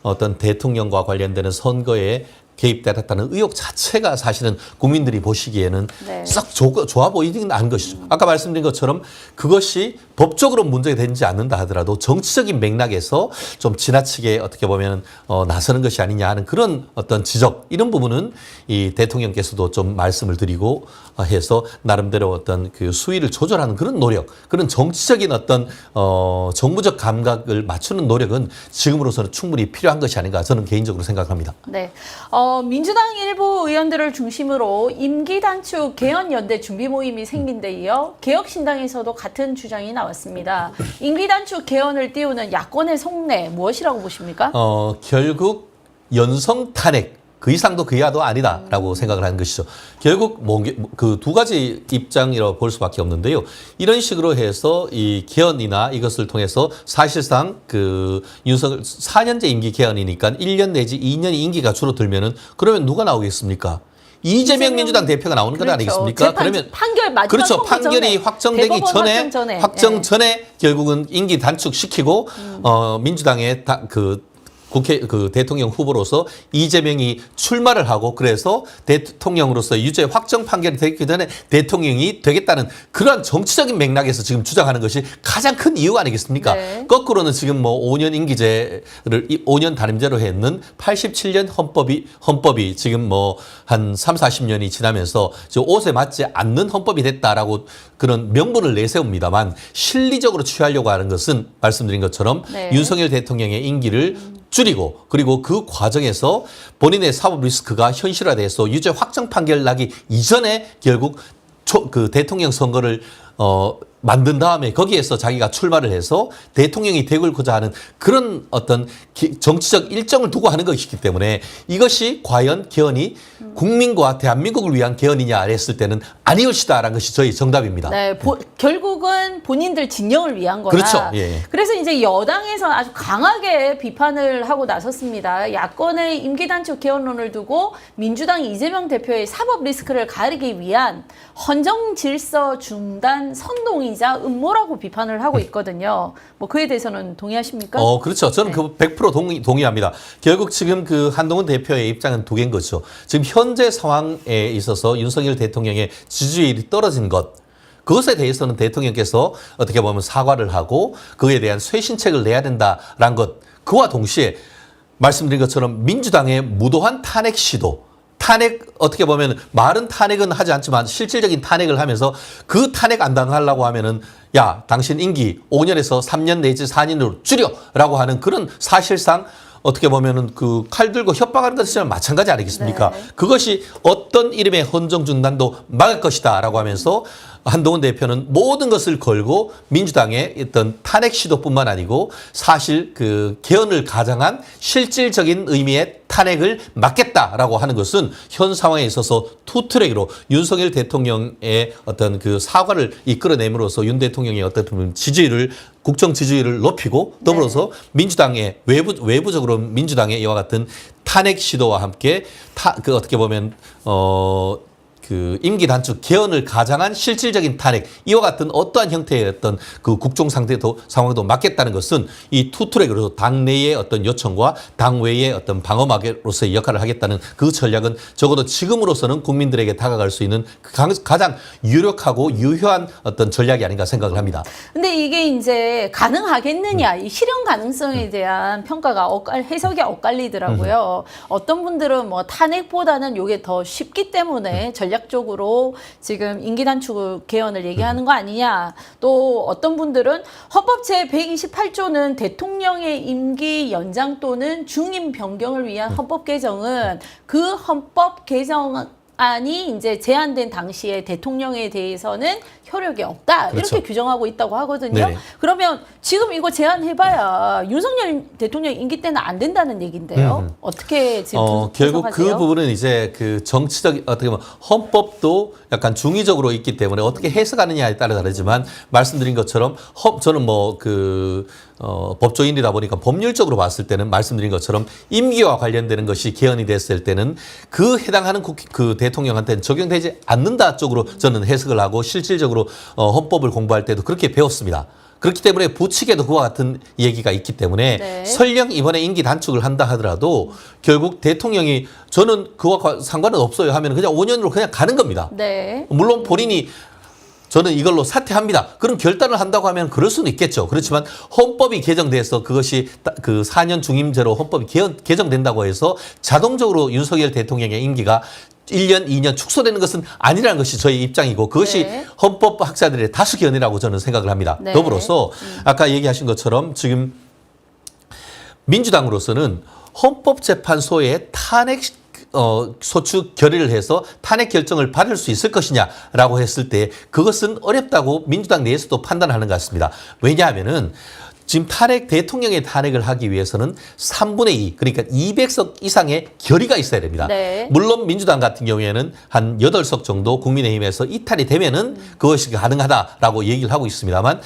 어떤 대통령과 관련되는 선거에 개입되었다는 의혹 자체가 사실은 국민들이 보시기에는 네. 썩 좋아 보이지는 않은 것이죠. 아까 말씀드린 것처럼 그것이 법적으로 문제가 되지 않는다 하더라도 정치적인 맥락에서 좀 지나치게 어떻게 보면 나서는 것이 아니냐 하는 그런 어떤 지적 이런 부분은 이 대통령께서도 좀 말씀을 드리고 해서 나름대로 어떤 그 수위를 조절하는 그런 노력, 그런 정치적인 어떤 정부적 감각을 맞추는 노력은 지금으로서는 충분히 필요한 것이 아닌가 저는 개인적으로 생각합니다. 네. 민주당 일부 의원들을 중심으로 임기 단축 개헌연대 준비 모임이 생긴 데 이어 개혁신당에서도 같은 주장이 나왔습니다. 임기 단축 개헌을 띄우는 야권의 속내 무엇이라고 보십니까? 결국 연성 탄핵 그 이상도 그 이하도 아니다라고 생각을 하는 것이죠. 결국 그 두 가지 입장이라고 볼 수밖에 없는데요. 이런 식으로 해서 이 개헌이나 이것을 통해서 사실상 그 윤석열 4년제 임기 개헌이니까 1년 내지 2년 임기가 줄어들면은 그러면 누가 나오겠습니까? 이재명 민주당 대표가 나오는 것 아니겠습니까? 그러면 판결 마지막 그렇죠. 판결이 확정되기 전에 확정 전에 결국은 임기 단축시키고 민주당의 국회 대통령 후보로서 이재명이 출마를 하고 그래서 대통령으로서 유죄 확정 판결이 되기 전에 대통령이 되겠다는 그런 정치적인 맥락에서 지금 주장하는 것이 가장 큰 이유가 아니겠습니까? 네. 거꾸로는 지금 뭐 5년 임기제를 5년 단임제로 했는 87년 헌법이 지금 뭐 한 3, 40년이 지나면서 지금 옷에 맞지 않는 헌법이 됐다라고 그런 명분을 내세웁니다만 실리적으로 취하려고 하는 것은 말씀드린 것처럼 네. 윤석열 대통령의 임기를 줄이고 그리고 그 과정에서 본인의 사법 리스크가 현실화돼서 유죄 확정 판결 나기 이전에 결국 그 대통령 선거를 만든 다음에 거기에서 자기가 출마를 해서 대통령이 되고자 하는 그런 어떤 정치적 일정을 두고 하는 것이기 때문에 이것이 과연 개헌이 국민과 대한민국을 위한 개헌이냐 했을 때는 아니었다라는 것이 저희 정답입니다. 네, 결국은 본인들 진영을 위한 거다. 그렇죠. 예. 그래서 이제 여당에서 아주 강하게 비판을 하고 나섰습니다. 야권의 임기 단축 개헌론을 두고 민주당 이재명 대표의 사법 리스크를 가리기 위한 헌정 질서 중단 선동이자 음모라고 비판을 하고 있거든요. 뭐 그에 대해서는 동의하십니까? 그렇죠. 저는 그 100% 동의합니다. 결국 지금 그 한동훈 대표의 입장은 두 개인 거죠. 지금 현재 상황에 있어서 윤석열 대통령의 지지율이 떨어진 것, 그것에 대해서는 대통령께서 어떻게 보면 사과를 하고 그에 대한 쇄신책을 내야 된다라는 것, 그와 동시에 말씀드린 것처럼 민주당의 무도한 탄핵 시도, 어떻게 보면 말은 탄핵은 하지 않지만 실질적인 탄핵을 하면서 그 탄핵 안 당하려고 하면은 야, 당신 임기 5년에서 3년 내지 4년으로 줄여라고 하는 그런 사실상 어떻게 보면은 그 칼 들고 협박하는 것이랑 마찬가지 아니겠습니까? 네. 그것이 어떤 이름의 헌정 중단도 막을 것이다라고 하면서 한동훈 대표는 모든 것을 걸고 민주당의 어떤 탄핵 시도뿐만 아니고 사실 그 개헌을 가장한 실질적인 의미의 탄핵을 막겠다라고 하는 것은 현 상황에 있어서 투트랙으로 윤석열 대통령의 어떤 그 사과를 이끌어내므로써 윤 대통령의 어떤 지지율을 국정 지지율을 높이고 더불어서 네. 민주당의 외부적으로 민주당의 이와 같은 탄핵 시도와 함께 그 어떻게 보면 그 임기 단축 개헌을 가장한 실질적인 탄핵 이와 같은 어떠한 형태의 어떤 그 국정 상황도 막겠다는 것은 이 투트랙으로 당내의 어떤 요청과 당외의 어떤 방어막으로서의 역할을 하겠다는 그 전략은 적어도 지금으로서는 국민들에게 다가갈 수 있는 가장 유력하고 유효한 어떤 전략이 아닌가 생각을 합니다. 근데 이게 이제 가능하겠느냐 이 실현 가능성에 대한 평가가 해석이 엇갈리더라고요. 어떤 분들은 뭐 탄핵보다는 이게 더 쉽기 때문에 전략적으로 지금 임기 단축 개헌을 얘기하는 거 아니냐. 또 어떤 분들은 헌법 제128조는 대통령의 임기 연장 또는 중임 변경을 위한 헌법 개정은 그 헌법 개정안이 이제 제안된 당시에 대통령에 대해서는 효력이 없다. 그렇죠. 이렇게 규정하고 있다고 하거든요. 네네. 그러면 지금 이거 제안해봐야 윤석열 대통령 임기 때는 안 된다는 얘기인데요. 어떻게 지금 결국 그 부분은 이제 그 정치적 어떻게 보면 헌법도 약간 중의적으로 있기 때문에 어떻게 해석하느냐에 따라 다르지만 말씀드린 것처럼 저는 뭐 그 법조인이다 보니까 법률적으로 봤을 때는 말씀드린 것처럼 임기와 관련되는 것이 개헌이 됐을 때는 그 해당하는 그 대통령한테는 적용되지 않는다 쪽으로 저는 해석을 하고 실질적으로 헌법을 공부할 때도 그렇게 배웠습니다. 그렇기 때문에 부칙에도 그와 같은 얘기가 있기 때문에 네. 설령 이번에 임기 단축을 한다 하더라도 결국 대통령이 저는 그와 상관은 없어요 하면 그냥 5년으로 그냥 가는 겁니다. 네. 물론 본인이 저는 이걸로 사퇴합니다. 그럼 결단을 한다고 하면 그럴 수는 있겠죠. 그렇지만 헌법이 개정돼서 그것이 그 4년 중임제로 헌법이 개정된다고 해서 자동적으로 윤석열 대통령의 임기가 1년, 2년 축소되는 것은 아니라는 것이 저희 입장이고 그것이 네. 헌법 학자들의 다수견이라고 저는 생각을 합니다. 네. 더불어서 아까 얘기하신 것처럼 지금 민주당으로서는 헌법재판소의 탄핵 소추 결의를 해서 탄핵 결정을 받을 수 있을 것이냐라고 했을 때 그것은 어렵다고 민주당 내에서도 판단하는 것 같습니다. 왜냐하면은 지금 대통령의 탄핵을 하기 위해서는 3분의 2, 그러니까 200석 이상의 결의가 있어야 됩니다. 네. 물론 민주당 같은 경우에는 한 8석 정도 국민의힘에서 이탈이 되면은 그것이 가능하다라고 얘기를 하고 있습니다만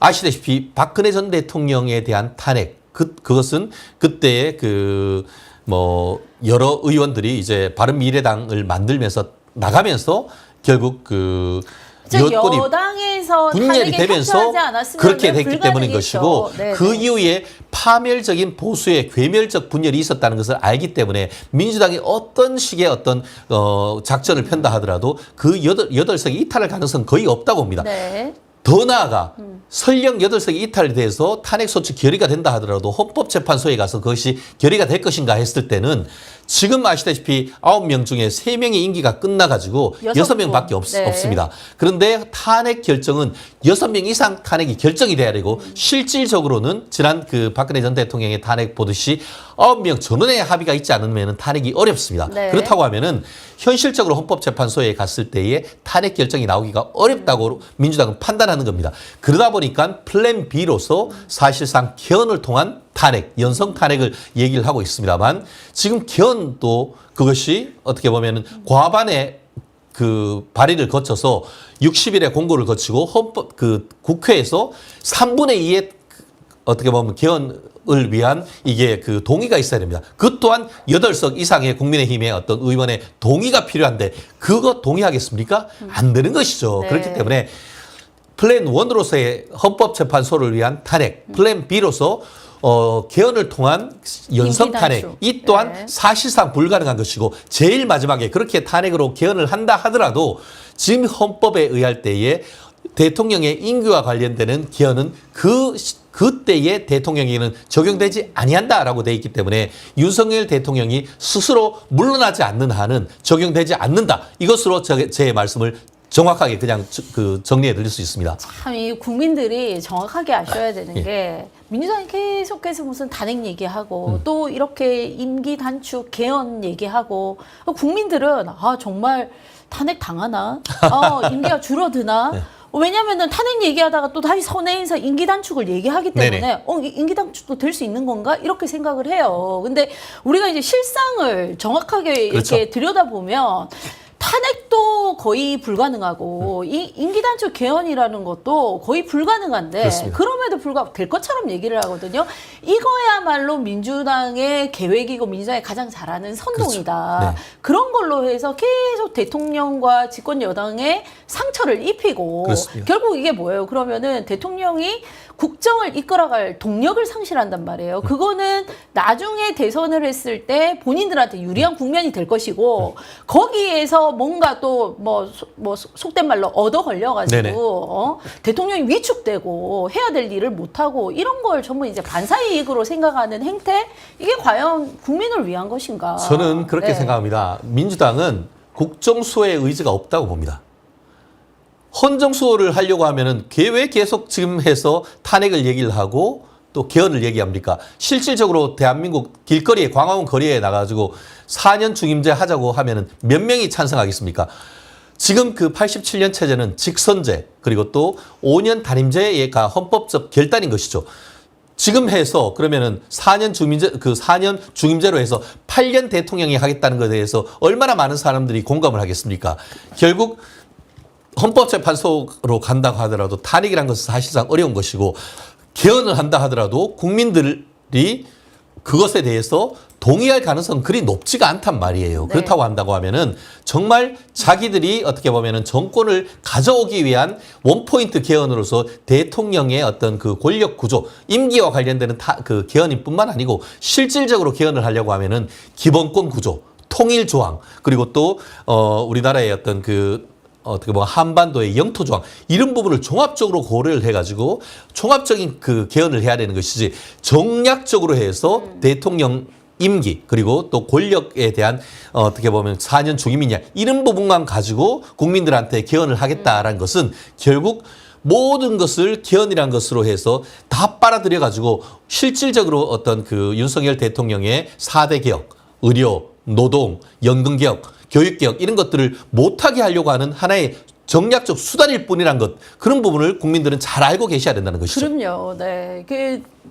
아시다시피 박근혜 전 대통령에 대한 탄핵, 그것은 그때의 여러 의원들이 이제 바른미래당을 만들면서 나가면서 결국 여당에서 분열이 되면서 그렇게 됐기 때문인 것이고 네네. 그 이후에 파멸적인 보수의 괴멸적 분열이 있었다는 것을 알기 때문에 민주당이 어떤 식의 어떤 작전을 편다 하더라도 그 8석이 이탈할 가능성은 거의 없다고 봅니다. 네. 더 나아가 설령 8석이 이탈이 돼서 탄핵소추 결의가 된다 하더라도 헌법재판소에 가서 그것이 결의가 될 것인가 했을 때는 지금 아시다시피 9명 중에 3명의 임기가 끝나가지고 6명밖에 네. 없습니다. 그런데 탄핵 결정은 6명 이상 탄핵이 결정이 돼야 되고 실질적으로는 지난 박근혜 전 대통령의 탄핵 보듯이 9명 전원의 합의가 있지 않으면 탄핵이 어렵습니다. 네. 그렇다고 하면은 현실적으로 헌법재판소에 갔을 때에 탄핵 결정이 나오기가 어렵다고 민주당은 판단하는 겁니다. 그러다 보니까 플랜 B로서 사실상 개헌을 통한 탄핵, 연성 탄핵을 얘기를 하고 있습니다만 지금 개헌도 그것이 어떻게 보면은 과반의 발의를 거쳐서 60일의 공고를 거치고 국회에서 3분의 2의 어떻게 보면 개헌을 위한 이게 동의가 있어야 됩니다. 그 또한 8석 이상의 국민의힘의 어떤 의원의 동의가 필요한데 그거 동의하겠습니까? 안 되는 것이죠. 네. 그렇기 때문에 플랜 1으로서의 헌법재판소를 위한 탄핵, 플랜 B로서 개헌을 통한 연성 탄핵, 이 또한 네. 사실상 불가능한 것이고 제일 마지막에 그렇게 탄핵으로 개헌을 한다 하더라도 지금 헌법에 의할 때에 대통령의 임기와 관련되는 개헌은 그때의 대통령에게는 적용되지 아니한다라고 돼 있기 때문에 윤석열 대통령이 스스로 물러나지 않는 한은 적용되지 않는다. 이것으로 제 말씀을 정확하게 그냥 정리해 드릴 수 있습니다. 참 이 국민들이 정확하게 아셔야 되는 예. 게 민주당이 계속해서 무슨 탄핵 얘기하고 또 이렇게 임기 단축 개헌 얘기하고 국민들은 정말 탄핵 당하나? 임기가 줄어드나? 네. 왜냐면은 탄핵 얘기하다가 또 다시 선의인사 임기 단축을 얘기하기 때문에 네네. 임기 단축도 될 수 있는 건가? 이렇게 생각을 해요. 근데 우리가 이제 실상을 정확하게 그렇죠. 이렇게 들여다보면 탄핵도 거의 불가능하고 이 임기단축 개헌이라는 것도 거의 불가능한데 그렇습니다. 그럼에도 불구하고 될 것처럼 얘기를 하거든요. 이거야말로 민주당의 계획이고 민주당이 가장 잘하는 선동이다. 그렇죠. 네. 그런 걸로 해서 계속 대통령과 집권 여당에 상처를 입히고 그렇습니다. 결국 이게 뭐예요? 그러면은 대통령이 국정을 이끌어갈 동력을 상실한단 말이에요. 그거는 나중에 대선을 했을 때 본인들한테 유리한 국면이 될 것이고 거기에서 뭔가 또 뭐 속된 말로 얻어 걸려가지고 대통령이 위축되고 해야 될 일을 못하고 이런 걸 전부 이제 반사이익으로 생각하는 행태 이게 과연 국민을 위한 것인가? 저는 그렇게 네. 생각합니다. 민주당은 국정수호의 의지가 없다고 봅니다. 헌정수호를 하려고 하면은 왜 계속 지금 해서 탄핵을 얘기를 하고 또 개헌을 얘기합니까? 실질적으로 대한민국 길거리에 광화문 거리에 나가지고 4년 중임제 하자고 하면은 몇 명이 찬성하겠습니까? 지금 87년 체제는 직선제 그리고 또 5년 단임제가 헌법적 결단인 것이죠. 지금 해서 그러면은 4년 중임제로 해서 8년 대통령이 하겠다는 것에 대해서 얼마나 많은 사람들이 공감을 하겠습니까? 결국 헌법재판소로 간다고 하더라도 탄핵이란 것은 사실상 어려운 것이고 개헌을 한다 하더라도 국민들이 그것에 대해서 동의할 가능성은 그리 높지가 않단 말이에요. 네. 그렇다고 한다고 하면은 정말 자기들이 어떻게 보면은 정권을 가져오기 위한 원포인트 개헌으로서 대통령의 어떤 권력 구조, 임기와 관련되는 개헌일 뿐만 아니고 실질적으로 개헌을 하려고 하면은 기본권 구조, 통일 조항, 그리고 또 우리나라의 어떤 한반도의 영토 조항 이런 부분을 종합적으로 고려를 해가지고 종합적인 개헌을 해야 되는 것이지 정략적으로 해서 대통령 임기 그리고 또 권력에 대한 어떻게 보면 4년 중임이냐 이런 부분만 가지고 국민들한테 개헌을 하겠다라는 것은 결국 모든 것을 개헌이라는 것으로 해서 다 빨아들여 가지고 실질적으로 어떤 윤석열 대통령의 4대 개혁, 의료, 노동, 연금개혁 교육개혁 이런 것들을 못하게 하려고 하는 하나의 정략적 수단일 뿐이란 것 그런 부분을 국민들은 잘 알고 계셔야 된다는 것이죠. 그럼요. 네.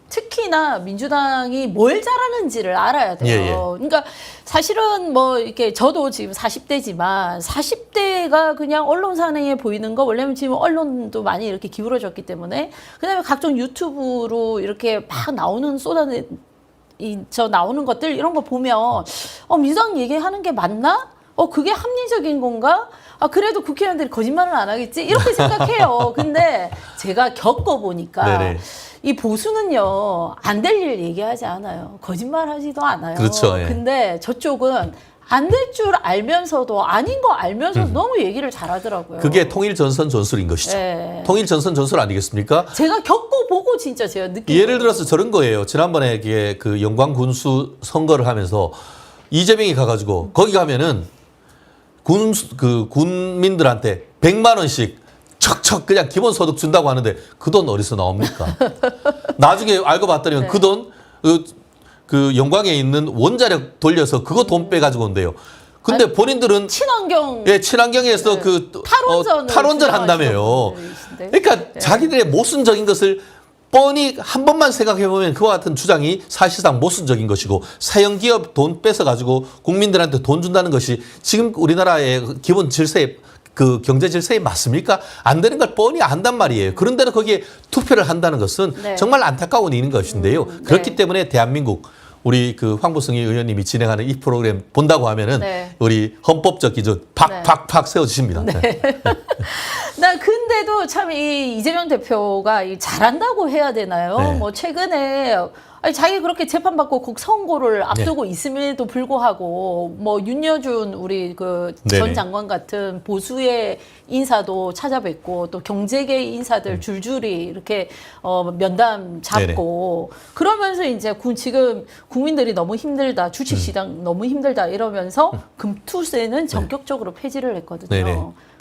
특히나 민주당이 뭘 잘하는지를 알아야 돼요. 예, 예. 그러니까 사실은 뭐 이렇게 저도 지금 40대지만 40대가 그냥 언론사에 보이는 거 원래는 지금 언론도 많이 이렇게 기울어졌기 때문에 그다음에 각종 유튜브로 이렇게 막 나오는 나오는 것들 이런 거 보면 민주당 얘기하는 게 맞나? 그게 합리적인 건가? 그래도 국회의원들이 거짓말은 안 하겠지? 이렇게 생각해요. 근데 제가 겪어보니까 네네. 이 보수는요, 안 될 일 얘기하지 않아요. 거짓말 하지도 않아요. 그렇죠. 예. 근데 저쪽은 안 될 줄 알면서도 아닌 거 알면서도 너무 얘기를 잘하더라고요. 그게 통일 전선 전술인 것이죠. 네. 통일 전선 전술 아니겠습니까? 제가 겪어보고 진짜 제가 느낀 예를 들어서 저런 거예요. 지난번에 그 영광 군수 선거를 하면서 이재명이 가가지고 거기 가면은 군민들한테 100만 원씩 척척 그냥 기본소득 준다고 하는데 그 돈 어디서 나옵니까? 나중에 알고 봤더니 네. 그 돈 그 영광에 있는 원자력 돌려서 그거 돈 빼가지고 온대요. 근데 본인들은 친환경 친환경에서 네. 탈원전 한다며요. 그러니까 자기들의 모순적인 것을 뻔히 한 번만 생각해 보면 그와 같은 주장이 사실상 모순적인 것이고 사형 기업 돈 뺏어 가지고 국민들한테 돈 준다는 것이 지금 우리나라의 기본 질서에 그 경제 질서에 맞습니까? 안 되는 걸 뻔히 안단 말이에요. 그런데도 거기에 투표를 한다는 것은 네. 정말 안타까운 일인 것인데요. 그렇기 네. 때문에 대한민국 우리 그 황보승희 의원님이 진행하는 이 프로그램 본다고 하면은 네. 우리 헌법적 기준 팍팍팍 세워주십니다. 네. 나 근데도 참 이 이재명 대표가 잘한다고 해야 되나요? 네. 뭐 최근에 자기 그렇게 재판받고 곧 선고를 앞두고 있음에도 불구하고 뭐 윤여준 우리 그 전 네네. 장관 같은 보수의 인사도 찾아뵙고 또 경제계 인사들 줄줄이 이렇게 면담 잡고 그러면서 이제 지금 국민들이 너무 힘들다 주식시장 너무 힘들다 이러면서 금투세는 전격적으로 폐지를 했거든요. 네네.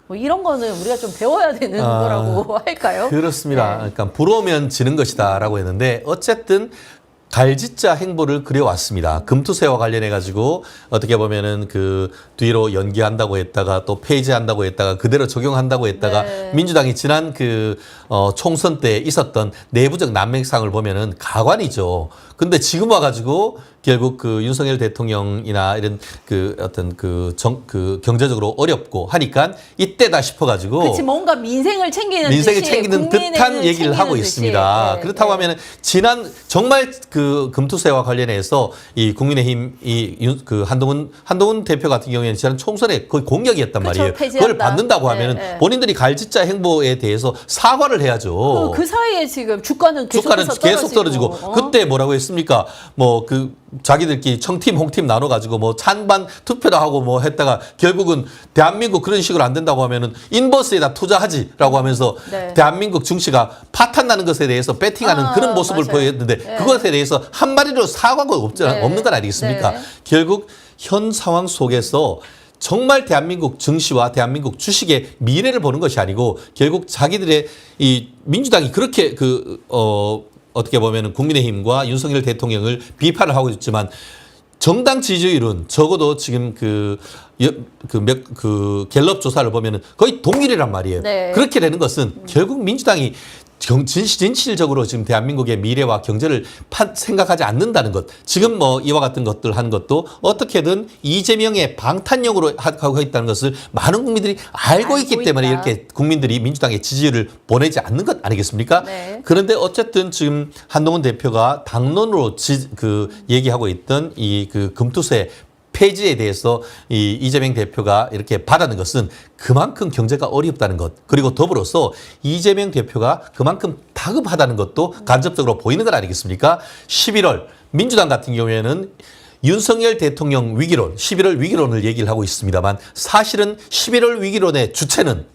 뭐 이런 거는 우리가 좀 배워야 되는 거라고 할까요? 그렇습니다. 네. 그러니까 부러우면 지는 것이다라고 했는데 어쨌든 갈짓자 행보를 그려왔습니다. 금투세와 관련해 가지고 어떻게 보면은 그 뒤로 연기한다고 했다가 또 폐지한다고 했다가 그대로 적용한다고 했다가 네. 민주당이 지난 그 총선 때 있었던 내부적 난맥상을 보면은 가관이죠. 근데 지금 와가지고 결국 그 윤석열 대통령이나 이런 그 어떤 그 경제적으로 어렵고 하니까 이때다 싶어가지고 그치 뭔가 민생을 챙기는 듯한 얘기를 하고 있습니다. 네, 그렇다고 네. 하면은 지난 정말 그 금투세와 관련해서 이 국민의힘 그 한동훈 대표 같은 경우에는 지난 총선에 거의 공약이었단 그쵸, 말이에요. 폐지한다. 그걸 받는다고 하면은 네, 네. 본인들이 갈짓자 행보에 대해서 사과를 해야죠. 그 사이에 지금 주가는 계속 떨어지고 그때 뭐라고 했습니까? 뭐 그 자기들끼리 청팀 홍팀 나눠가지고 뭐 찬반 투표도 하고 뭐 했다가 결국은 대한민국 그런 식으로 안 된다고 하면은 인버스에다 투자하지라고 하면서 네. 대한민국 증시가 파탄 나는 것에 대해서 배팅하는 그런 모습을 맞아요. 보였는데 네. 그것에 대해서 한 마디로 사과가 네. 없는 건 아니겠습니까? 네. 결국 현 상황 속에서 정말 대한민국 증시와 대한민국 주식의 미래를 보는 것이 아니고 결국 자기들의 이 민주당이 그렇게 어떻게 보면은 국민의힘과 윤석열 대통령을 비판을 하고 있지만 정당 지지율은 적어도 지금 그 갤럽 조사를 보면은 거의 동일이란 말이에요. 네. 그렇게 되는 것은 결국 민주당이 진실적으로 지금 대한민국의 미래와 경제를 생각하지 않는다는 것. 지금 뭐 이와 같은 것들 한 것도 어떻게든 이재명의 방탄용으로 하고 있다는 것을 많은 국민들이 알고 있기 때문에 있다. 이렇게 국민들이 민주당의 지지율을 보내지 않는 것 아니겠습니까? 네. 그런데 어쨌든 지금 한동훈 대표가 당론으로 얘기하고 있던 이 그 금투세 폐지에 대해서 이 이재명 대표가 이렇게 받아는 것은 그만큼 경제가 어렵다는 것 그리고 더불어서 이재명 대표가 그만큼 다급하다는 것도 간접적으로 보이는 것 아니겠습니까? 11월 민주당 같은 경우에는 윤석열 대통령 위기론 11월 위기론을 얘기를 하고 있습니다만 사실은 11월 위기론의 주체는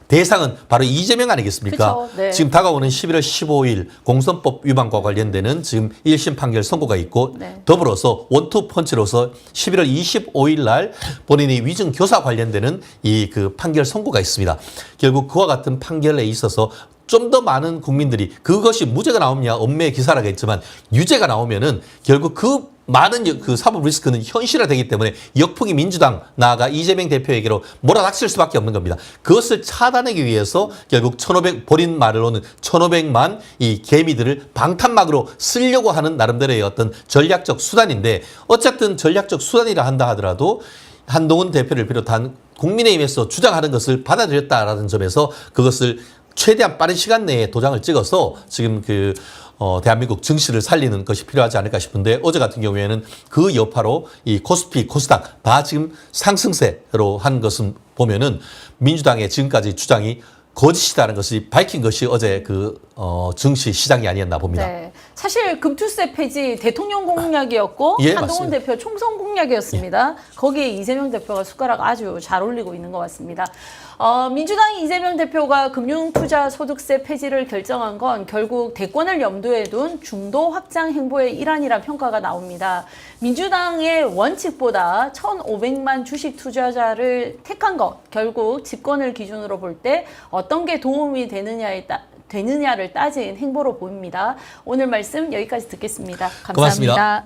대상은 바로 이재명 아니겠습니까? 그쵸, 네. 지금 다가오는 11월 15일 공선법 위반과 관련되는 지금 1심 판결 선고가 있고 네. 더불어서 원투펀치로서 11월 25일 날 본인이 위증 교사 관련되는 이 그 판결 선고가 있습니다. 결국 그와 같은 판결에 있어서 좀 더 많은 국민들이 그것이 무죄가 나오느냐 엄매의 기사라겠지만 유죄가 나오면은 결국 그 많은 그 사법 리스크는 현실화되기 때문에 역풍이 민주당 나아가 이재명 대표에게로 몰아닥칠 수밖에 없는 겁니다. 그것을 차단하기 위해서 결국 1,500 본인 말로는 1,500만 이 개미들을 방탄막으로 쓰려고 하는 나름대로의 어떤 전략적 수단인데 어쨌든 전략적 수단이라 한다 하더라도 한동훈 대표를 비롯한 국민의힘에서 주장하는 것을 받아들였다라는 점에서 그것을 최대한 빠른 시간 내에 도장을 찍어서 지금 대한민국 증시를 살리는 것이 필요하지 않을까 싶은데 어제 같은 경우에는 그 여파로 이 코스피, 코스닥 다 지금 상승세로 한 것은 보면은 민주당의 지금까지 주장이 거짓이라는 것이 밝힌 것이 어제 증시 시장이 아니었나 봅니다. 네. 사실 금투세 폐지 대통령 공약이었고 예, 한동훈 맞습니다. 대표 총선 공약이었습니다. 거기에 이재명 대표가 숟가락 아주 잘 올리고 있는 것 같습니다. 민주당 이재명 대표가 금융투자소득세 폐지를 결정한 건 결국 대권을 염두에 둔 중도 확장 행보의 일환이라 평가가 나옵니다. 민주당의 원칙보다 1,500만 주식 투자자를 택한 것, 결국 집권을 기준으로 볼 때 어떤 게 도움이 되느냐를 따진 행보로 보입니다. 오늘 말씀 여기까지 듣겠습니다. 감사합니다. 고맙습니다.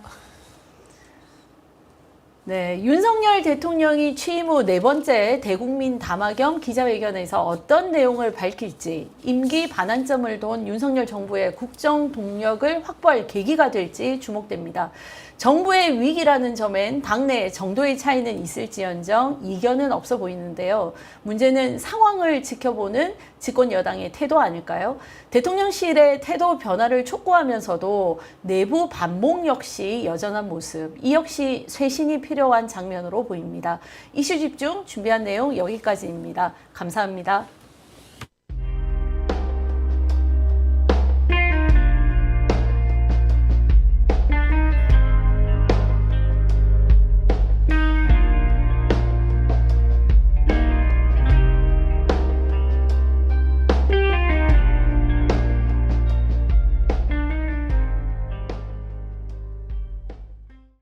네, 윤석열 대통령이 취임 후 네 번째 대국민 담화 겸 기자회견에서 어떤 내용을 밝힐지, 임기 반환점을 돈 윤석열 정부의 국정 동력을 확보할 계기가 될지 주목됩니다. 정부의 위기라는 점엔 당내 정도의 차이는 있을지언정 이견은 없어 보이는데요. 문제는 상황을 지켜보는 집권 여당의 태도 아닐까요? 대통령실의 태도 변화를 촉구하면서도 내부 반목 역시 여전한 모습, 이 역시 쇄신이 필요한 장면으로 보입니다. 이슈 집중 준비한 내용 여기까지입니다. 감사합니다.